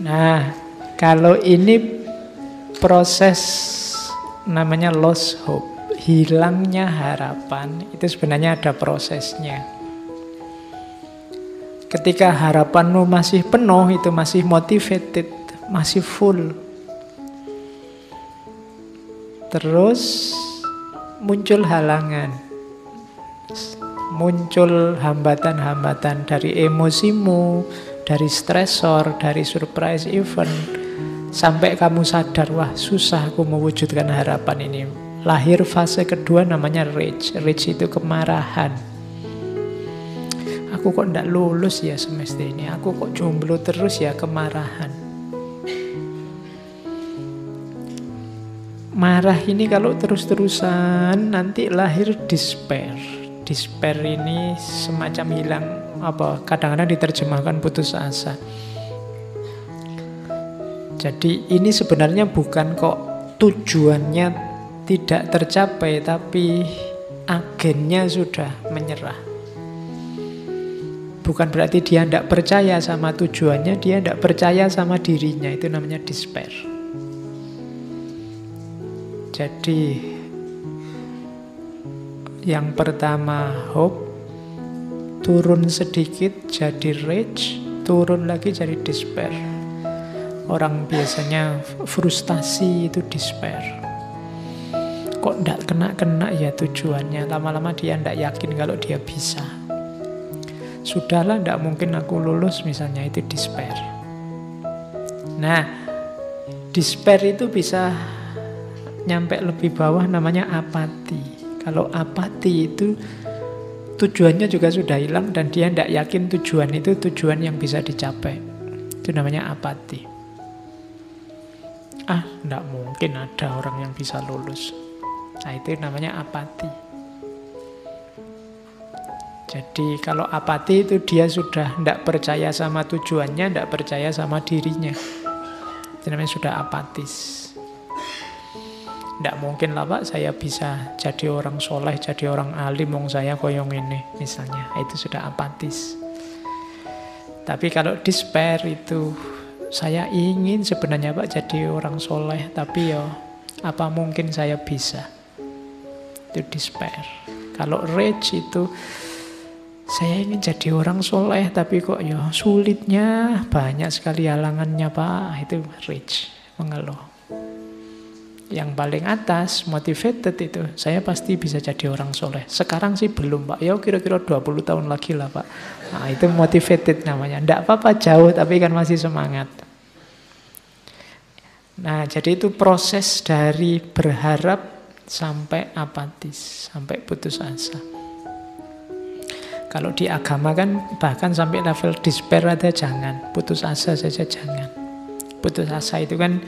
Nah, kalau ini proses namanya lost hope, hilangnya harapan, itu sebenarnya ada prosesnya. Ketika harapanmu masih penuh, itu masih motivated, masih full. Terus muncul halangan, muncul hambatan-hambatan dari emosimu, dari stresor, dari surprise event, sampai kamu sadar, wah susah aku mewujudkan harapan ini. Lahir fase kedua namanya rage. Rage itu kemarahan. Aku kok ndak lulus ya semester ini, aku kok jomblo terus ya, kemarahan. Marah ini kalau terus-terusan nanti lahir despair. Despair ini semacam hilang, kadang-kadang diterjemahkan putus asa. Jadi ini sebenarnya bukan kok tujuannya tidak tercapai, tapi agennya sudah menyerah. Bukan berarti dia tidak percaya sama tujuannya, dia tidak percaya sama dirinya, itu namanya despair. Jadi yang pertama hope, turun sedikit jadi rage, turun lagi jadi despair. Orang biasanya frustasi itu despair. Kok ndak kena-kena ya tujuannya, lama-lama dia ndak yakin kalau dia bisa. Sudahlah, ndak mungkin aku lulus misalnya, itu despair. Nah, despair itu bisa nyampe lebih bawah, namanya apati. Kalau apati itu tujuannya juga sudah hilang dan dia tidak yakin tujuan itu tujuan yang bisa dicapai. Itu namanya apati. Tidak mungkin ada orang yang bisa lulus. Nah, itu namanya apati. Jadi kalau apati itu dia sudah tidak percaya sama tujuannya, tidak percaya sama dirinya. Itu namanya sudah apatis. Tidak mungkin lah Pak, saya bisa jadi orang soleh, jadi orang alim, wong saya koyong ini misalnya. Itu sudah apatis. Tapi kalau despair itu, saya ingin sebenarnya Pak jadi orang soleh, tapi ya apa mungkin saya bisa. Itu despair. Kalau rage itu, saya ingin jadi orang soleh, tapi kok ya sulitnya, banyak sekali halangannya Pak. Itu rage, mengeluh. Yang paling atas, motivated itu, saya pasti bisa jadi orang soleh. Sekarang sih belum Pak, ya kira-kira 20 tahun lagi lah Pak. Nah, itu motivated namanya. Nggak apa-apa jauh, tapi kan masih semangat. Nah, jadi itu proses dari berharap sampai apatis, sampai putus asa. Kalau di agama kan bahkan sampai level despair ada jangan, putus asa saja jangan. Putus asa itu kan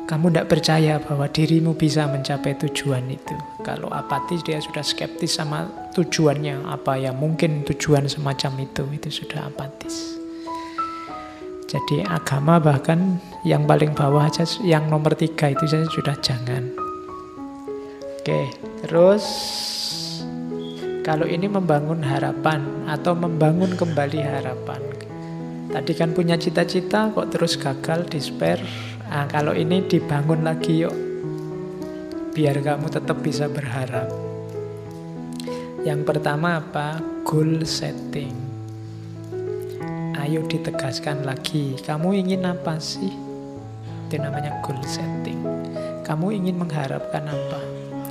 kamu tidak percaya bahwa dirimu bisa mencapai tujuan itu. Kalau apatis dia sudah skeptis sama tujuannya. Apa ya mungkin tujuan semacam itu sudah apatis. Jadi agama bahkan yang paling bawah aja, yang nomor 3 itu saja sudah jangan. Oke, terus kalau ini membangun harapan atau membangun kembali harapan. Tadi kan punya cita-cita kok terus gagal, despair. Nah, kalau ini dibangun lagi yuk, biar kamu tetap bisa berharap. Yang pertama apa? Goal setting. Ayo ditegaskan lagi, kamu ingin apa sih? Itu namanya goal setting. Kamu ingin mengharapkan apa?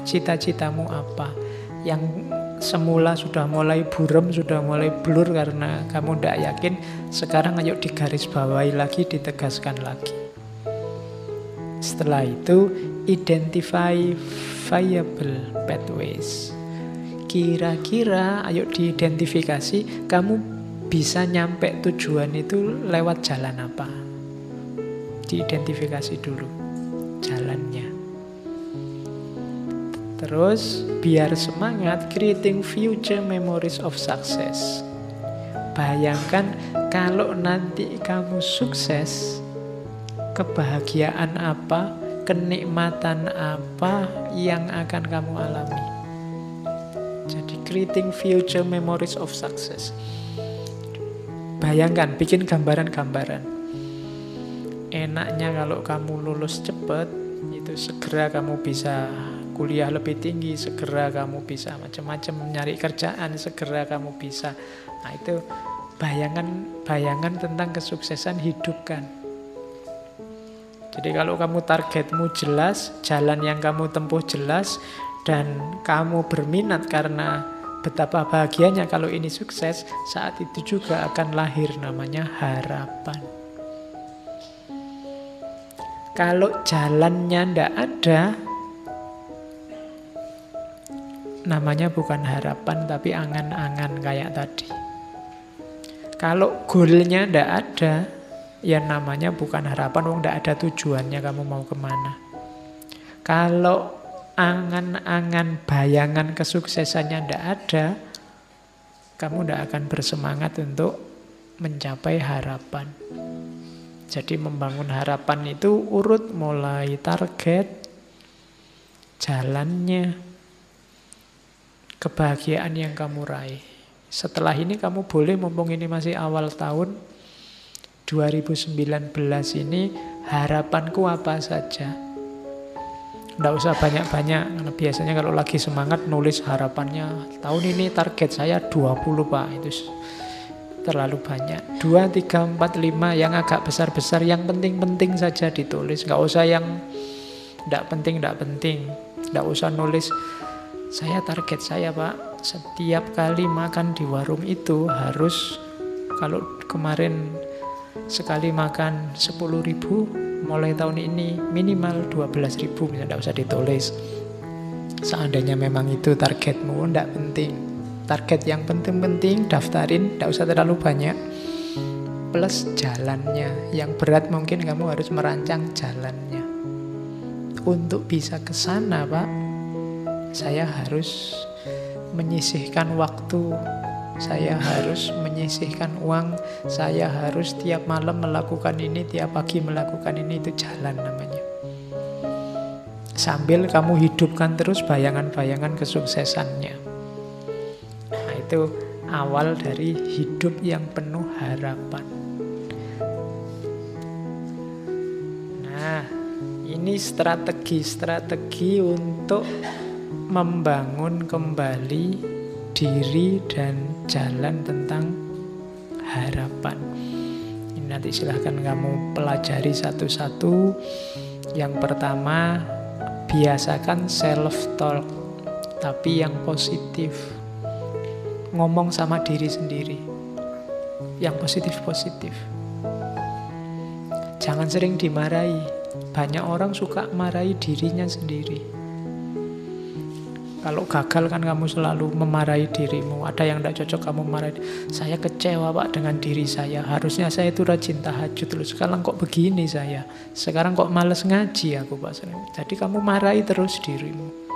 Cita-citamu apa? Yang semula sudah mulai buram, sudah mulai blur karena kamu tidak yakin, sekarang ayo digarisbawahi lagi, ditegaskan lagi. Setelah itu, identify viable pathways. Kira-kira, ayo diidentifikasi, kamu bisa nyampe tujuan itu lewat jalan apa? Diidentifikasi dulu jalannya. Terus, biar semangat, creating future memories of success. Bayangkan kalau nanti kamu sukses, kebahagiaan apa, kenikmatan apa yang akan kamu alami. Jadi creating future memories of success. Bayangkan, bikin gambaran-gambaran. enaknya kalau kamu lulus cepat, itu segera kamu bisa kuliah lebih tinggi, segera kamu bisa macam-macam nyari kerjaan, segera kamu bisa. Nah, itu bayangan tentang kesuksesan hidup kan. Jadi kalau kamu targetmu jelas, jalan yang kamu tempuh jelas, dan kamu berminat karena betapa bahagianya kalau ini sukses, saat itu juga akan lahir namanya harapan. Kalau jalannya ndak ada, namanya bukan harapan tapi angan-angan kayak tadi. Kalau goalnya ndak ada, ya namanya bukan harapan, wong ndak ada tujuannya kamu mau kemana. Kalau angan-angan, bayangan kesuksesannya ndak ada, kamu ndak akan bersemangat untuk mencapai harapan. Jadi membangun harapan itu urut mulai target, jalannya, kebahagiaan yang kamu raih. Setelah ini kamu boleh, mumpung ini masih awal tahun 2019 ini, harapanku apa saja. Nggak usah banyak-banyak, karena biasanya kalau lagi semangat nulis harapannya, tahun ini target saya 20 Pak, itu terlalu banyak. 2, 3, 4, 5 yang agak besar-besar, yang penting-penting saja ditulis. Nggak usah yang nggak penting. Nggak usah nulis, saya target saya Pak, setiap kali makan di warung itu harus, kalau kemarin sekali makan 10.000, mulai tahun ini minimal 12.000, nggak usah ditulis. Seandainya memang itu targetmu, nggak penting. Target yang penting-penting daftarin, nggak usah terlalu banyak. Plus jalannya, yang berat mungkin kamu harus merancang jalannya. Untuk bisa ke sana Pak, saya harus menyisihkan waktu, saya harus menyisihkan uang, saya harus tiap malam melakukan ini, tiap pagi melakukan ini, itu jalan namanya. Sambil kamu hidupkan terus bayangan-bayangan kesuksesannya. Nah, itu awal dari hidup yang penuh harapan. Nah, ini strategi untuk membangun kembali diri dan jalan tentang harapan. Ini nanti silahkan kamu pelajari satu-satu. Yang pertama, biasakan self-talk, tapi yang positif. Ngomong sama diri sendiri, yang positif-positif. Jangan sering dimarahi. Banyak orang suka marahi dirinya sendiri. Kalau gagal kan kamu selalu memarahi dirimu. Ada yang tidak cocok kamu marahi. Saya kecewa Pak dengan diri saya. Harusnya saya itu rajin tahajud loh. Sekarang kok begini saya. Sekarang kok males ngaji aku Pak. Jadi kamu marahi terus dirimu.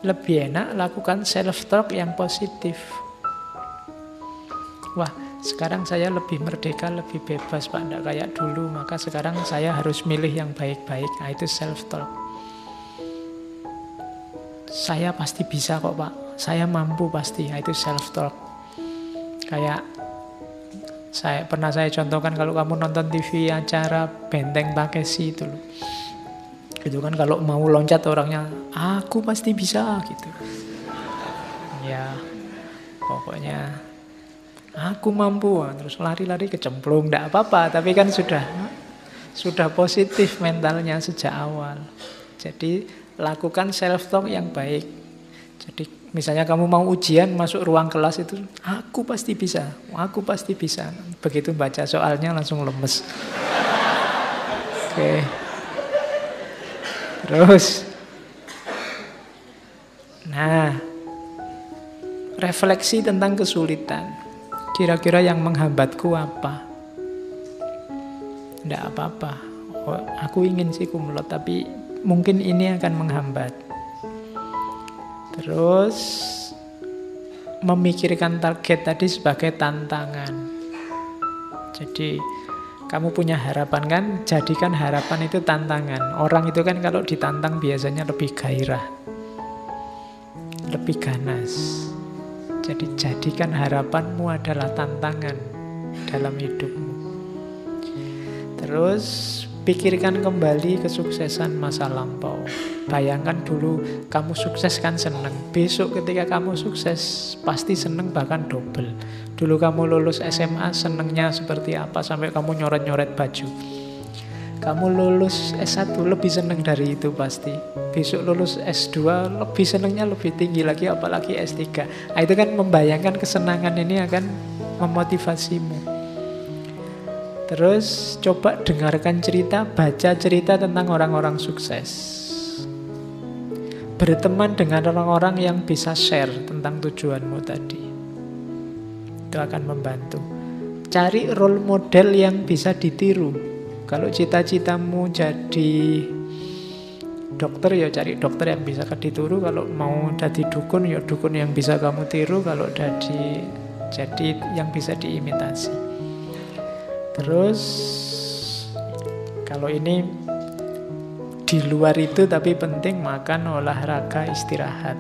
Lebih enak lakukan self-talk yang positif. Wah, sekarang saya lebih merdeka, lebih bebas Pak. Tidak kayak dulu. Maka sekarang saya harus milih yang baik-baik. Nah, itu self-talk. Saya pasti bisa kok Pak, saya mampu pasti. Nah, itu self-talk. Kayak saya contohkan, kalau kamu nonton TV acara Benteng Takeshi itu loh, itu kan kalau mau loncat orangnya, aku pasti bisa gitu. Ya, pokoknya aku mampu, terus lari-lari kecemplung, tidak apa-apa. Tapi kan sudah positif mentalnya sejak awal. Jadi lakukan self-talk yang baik. Jadi misalnya kamu mau ujian, masuk ruang kelas itu, aku pasti bisa, aku pasti bisa. Begitu baca soalnya langsung lemes. Oke. Terus, nah, refleksi tentang kesulitan. Kira-kira yang menghambatku apa? Tidak apa-apa. Oh, aku ingin sih kumlot, tapi mungkin ini akan menghambat. Terus memikirkan target tadi sebagai tantangan. Jadi kamu punya harapan kan, jadikan harapan itu tantangan. Orang itu kan kalau ditantang biasanya lebih gairah, lebih ganas. Jadi jadikan harapanmu adalah tantangan dalam hidupmu. Terus pikirkan kembali kesuksesan masa lampau. Bayangkan dulu kamu sukses kan seneng. Besok ketika kamu sukses pasti seneng bahkan double. Dulu kamu lulus SMA senengnya seperti apa sampai kamu nyoret-nyoret baju. Kamu lulus S1 lebih seneng dari itu pasti. Besok lulus S2 lebih senengnya lebih tinggi lagi, apalagi S3. Nah, itu kan membayangkan kesenangan ini akan memotivasimu. Terus coba dengarkan cerita, baca cerita tentang orang-orang sukses. Berteman dengan orang-orang yang bisa share tentang tujuanmu tadi. Itu akan membantu. Cari role model yang bisa ditiru. Kalau cita-citamu jadi dokter, ya cari dokter yang bisa ditiru. Kalau mau jadi dukun, ya dukun yang bisa kamu tiru. Kalau jadi yang bisa diimitasi. Terus kalau ini di luar itu tapi penting, makan, olahraga, istirahat.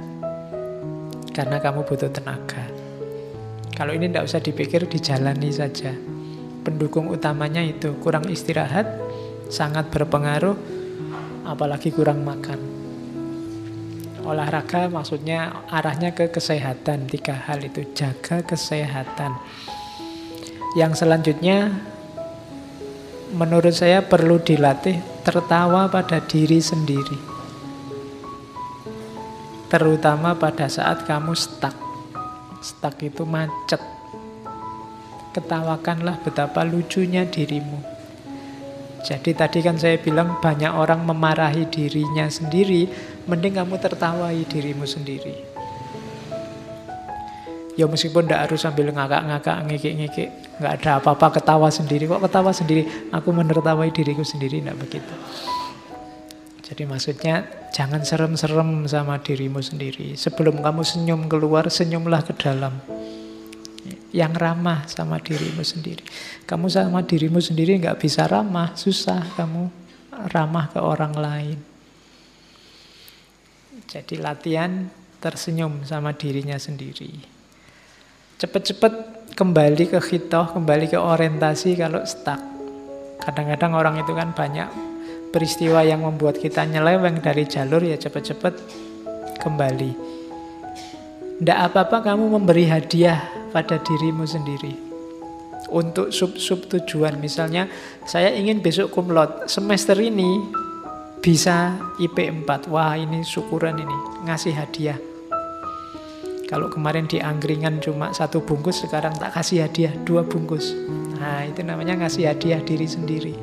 Karena kamu butuh tenaga. Kalau ini tidak usah dipikir, dijalani saja. Pendukung utamanya itu kurang istirahat, sangat berpengaruh, apalagi kurang makan. Olahraga maksudnya arahnya ke kesehatan. 3 hal itu, jaga kesehatan. Yang selanjutnya menurut saya perlu dilatih tertawa pada diri sendiri. Terutama pada saat kamu stuck. Stuck itu macet. Ketawakanlah betapa lucunya dirimu. Jadi tadi kan saya bilang banyak orang memarahi dirinya sendiri, mending kamu tertawai dirimu sendiri. Ya meskipun tidak harus sambil ngakak-ngakak, ngikik-ngikik, nggak ada apa-apa, ketawa sendiri. Kok ketawa sendiri? Aku menertawai diriku sendiri, tidak begitu. Jadi maksudnya jangan serem-serem sama dirimu sendiri. Sebelum kamu senyum keluar, senyumlah ke dalam. Yang ramah sama dirimu sendiri. Kamu sama dirimu sendiri nggak bisa ramah, susah kamu ramah ke orang lain. Jadi latihan tersenyum sama dirinya sendiri. Cepet-cepet kembali ke khitoh, kembali ke orientasi kalau stuck. Kadang-kadang orang itu kan banyak peristiwa yang membuat kita nyeleweng dari jalur, ya cepet-cepet kembali. Tidak apa-apa kamu memberi hadiah pada dirimu sendiri. Untuk sub-sub tujuan, misalnya saya ingin besok cum laude, semester ini bisa IP 4. Wah ini syukuran ini, ngasih hadiah. Kalau kemarin di angkringan cuma 1 bungkus, sekarang tak kasih hadiah 2 bungkus. Nah itu namanya ngasih hadiah diri sendiri.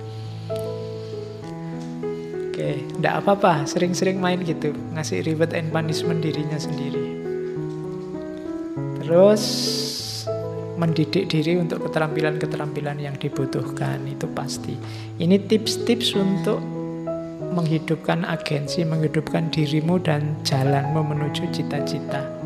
Oke, tidak apa-apa, sering-sering main gitu, ngasih reward and punishment dirinya sendiri. Terus mendidik diri untuk keterampilan-keterampilan yang dibutuhkan, itu pasti. Ini tips-tips untuk menghidupkan agensi, menghidupkan dirimu dan jalanmu menuju cita-cita.